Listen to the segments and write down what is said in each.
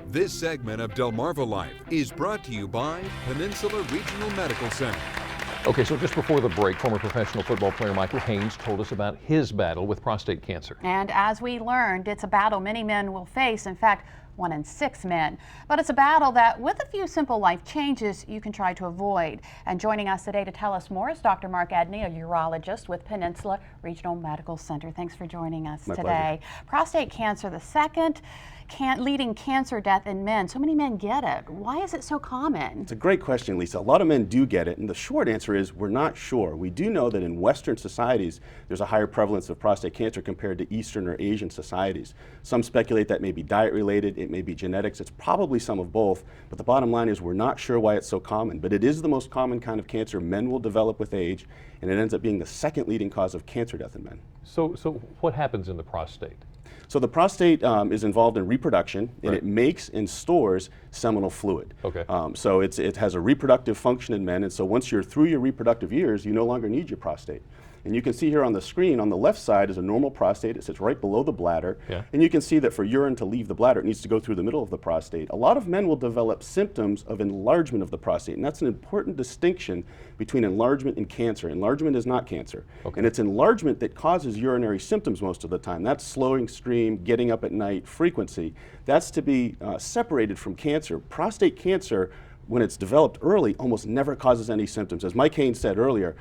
This segment of Delmarva Life is brought to you by Peninsula Regional Medical Center. Okay, so just before the break, former professional football player Michael Haynes told us about his battle with prostate cancer. And as we learned, it's a battle many men will face. In fact, 1 in 6 men. But it's a battle that, with a few simple life changes, you can try to avoid. And joining us today to tell us more is Dr. Mark Edney, a urologist with Peninsula Regional Medical Center. Thanks for joining us today. Pleasure. Prostate cancer, the second leading cancer death in men. So many men get it. Why is it so common? It's a great question, Lisa. A lot of men do get it, and the short answer is we're not sure. We do know that in Western societies, there's a higher prevalence of prostate cancer compared to Eastern or Asian societies. Some speculate that may be diet-related, it may be genetics, it's probably some of both, but the bottom line is we're not sure why it's so common, but it is the most common kind of cancer men will develop with age, and it ends up being the second leading cause of cancer death in men. So what happens in the prostate? So the prostate is involved in reproduction, and it makes and stores seminal fluid. Okay. So it has a reproductive function in men, and so once you're through your reproductive years, you no longer need your prostate. And you can see here on the screen, on the left side is a normal prostate. It sits right below the bladder. Yeah. And you can see that for urine to leave the bladder, it needs to go through the middle of the prostate. A lot of men will develop symptoms of enlargement of the prostate, and that's an important distinction between enlargement and cancer. Enlargement is not cancer. Okay. And it's enlargement that causes urinary symptoms most of the time. That's slowing stream, getting up at night, frequency. That's to be separated from cancer. Prostate cancer, when it's developed early, almost never causes any symptoms. As Mike Haynes said earlier,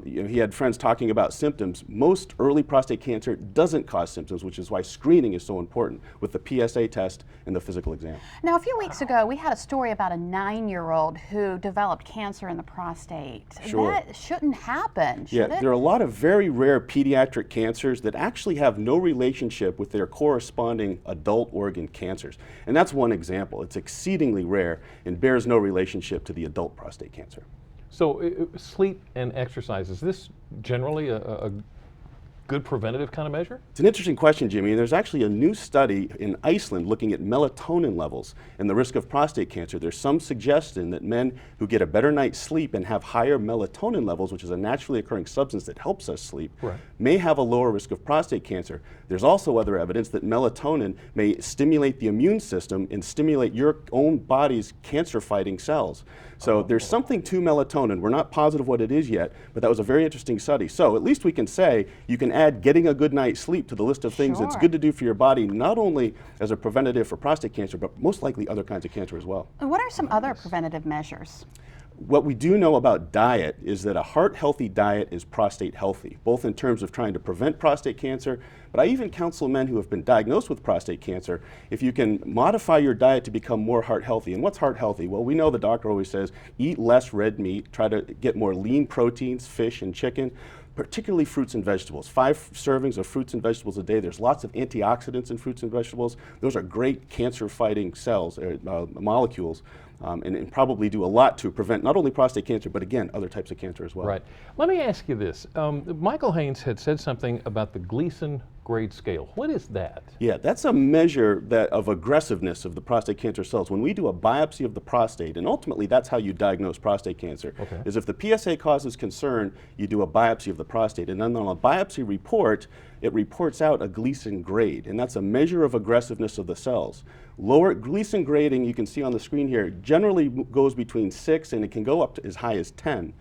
he had friends talking about symptoms. Most early prostate cancer doesn't cause symptoms, which is why screening is so important with the PSA test and the physical exam. Now, a few weeks ago, we had a story about a 9-year-old who developed cancer in the prostate. Sure. That shouldn't happen, should it? There are a lot of very rare pediatric cancers that actually have no relationship with their corresponding adult organ cancers. And that's one example. It's exceedingly rare and bears no relationship to the adult prostate cancer. So sleep and exercise, is this generally a good preventative kind of measure? It's an interesting question, Jimmy, and there's actually a new study in Iceland looking at melatonin levels and the risk of prostate cancer. There's some suggestion that men who get a better night's sleep and have higher melatonin levels, which is a naturally occurring substance that helps us sleep, may have a lower risk of prostate cancer. There's also other evidence that melatonin may stimulate the immune system and stimulate your own body's cancer-fighting cells. So there's something to melatonin. We're not positive what it is yet, but that was a very interesting study. So at least we can say you can add getting a good night's sleep to the list of things that's good to do for your body, not only as a preventative for prostate cancer, but most likely other kinds of cancer as well. And what are some other preventative measures? What we do know about diet is that a heart-healthy diet is prostate healthy, both in terms of trying to prevent prostate cancer, but I even counsel men who have been diagnosed with prostate cancer, if you can modify your diet to become more heart-healthy. And what's heart-healthy? Well, we know the doctor always says, eat less red meat, try to get more lean proteins, fish and chicken, particularly fruits and vegetables. 5 servings of fruits and vegetables a day. There's lots of antioxidants in fruits and vegetables. Those are great cancer-fighting cells, molecules, and probably do a lot to prevent not only prostate cancer, but again, other types of cancer as well. Right. Let me ask you this. Michael Haynes had said something about the Gleason Grade scale. What is that? Yeah, that's a measure of aggressiveness of the prostate cancer cells. When we do a biopsy of the prostate, and ultimately that's how you diagnose prostate cancer, is if the PSA causes concern, you do a biopsy of the prostate. And then on a biopsy report, it reports out a Gleason grade, and that's a measure of aggressiveness of the cells. Lower Gleason grading, you can see on the screen here, generally goes between 6 and it can go up to as high as 10.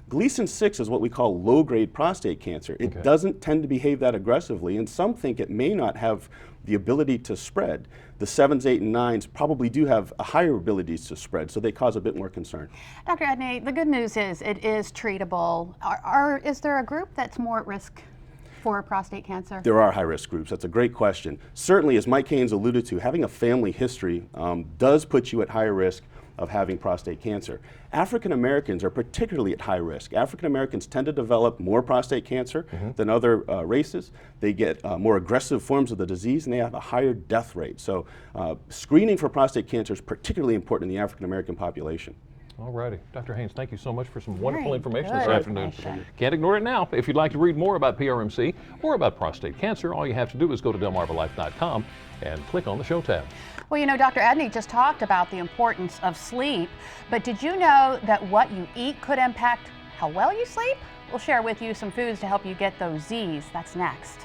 Gleason 6 is what we call low-grade prostate cancer. It doesn't tend to behave that aggressively, and some think it may not have the ability to spread. The 7s, 8, and 9s probably do have a higher abilities to spread, so they cause a bit more concern. Dr. Edney, the good news is it is treatable. Is there a group that's more at risk for prostate cancer? There are high-risk groups. That's a great question. Certainly, as Mike Haynes alluded to, having a family history does put you at higher risk of having prostate cancer. African Americans are particularly at high risk. African Americans tend to develop more prostate cancer than other races. They get more aggressive forms of the disease, and they have a higher death rate. So screening for prostate cancer is particularly important in the African American population. All righty. Dr. Haynes, thank you so much for some wonderful information this afternoon. Can't ignore it now. If you'd like to read more about PRMC or about prostate cancer, all you have to do is go to delmarvalife.com and click on the Show tab. Well, you know, Dr. Edney just talked about the importance of sleep, but did you know that what you eat could impact how well you sleep? We'll share with you some foods to help you get those Z's. That's next.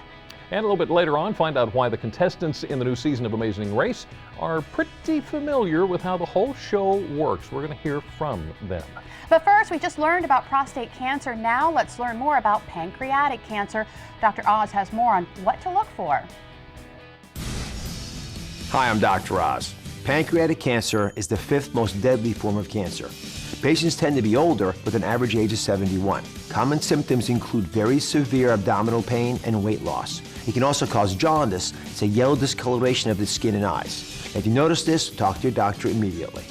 And a little bit later on, find out why the contestants in the new season of Amazing Race are pretty familiar with how the whole show works. We're going to hear from them. But first, we just learned about prostate cancer. Now let's learn more about pancreatic cancer. Dr. Oz has more on what to look for. Hi, I'm Dr. Oz. Pancreatic cancer is the 5th most deadly form of cancer. Patients tend to be older with an average age of 71. Common symptoms include very severe abdominal pain and weight loss. It can also cause jaundice. It's a yellow discoloration of the skin and eyes. If you notice this, talk to your doctor immediately.